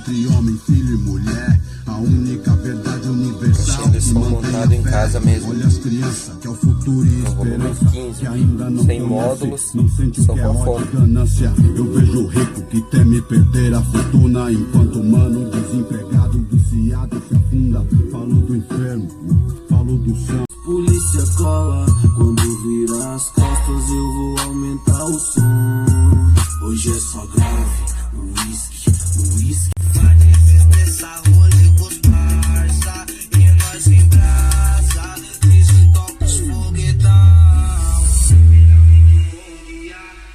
entre homem, filho e mulher. A única verdade universal que mantém a em casa fé. mesmo. Olha as crianças, que é o futuro e esperança, 15, que ainda não sem conhece, módulos, não sente o só que é com ódio fome. e ganância. Eu vejo o rico que teme perder a fortuna, enquanto o mano desempregado, viciado se afunda. Falou do inferno, falou do céu. Polícia cola, quando virar as costas eu vou aumentar o som. Hoje é só grave, uísque. Vai essa rolê com os parça, e nós em brasa, isso toca os foguetão.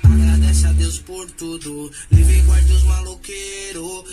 Agradece a Deus por tudo, livre e guarde os maloqueiros.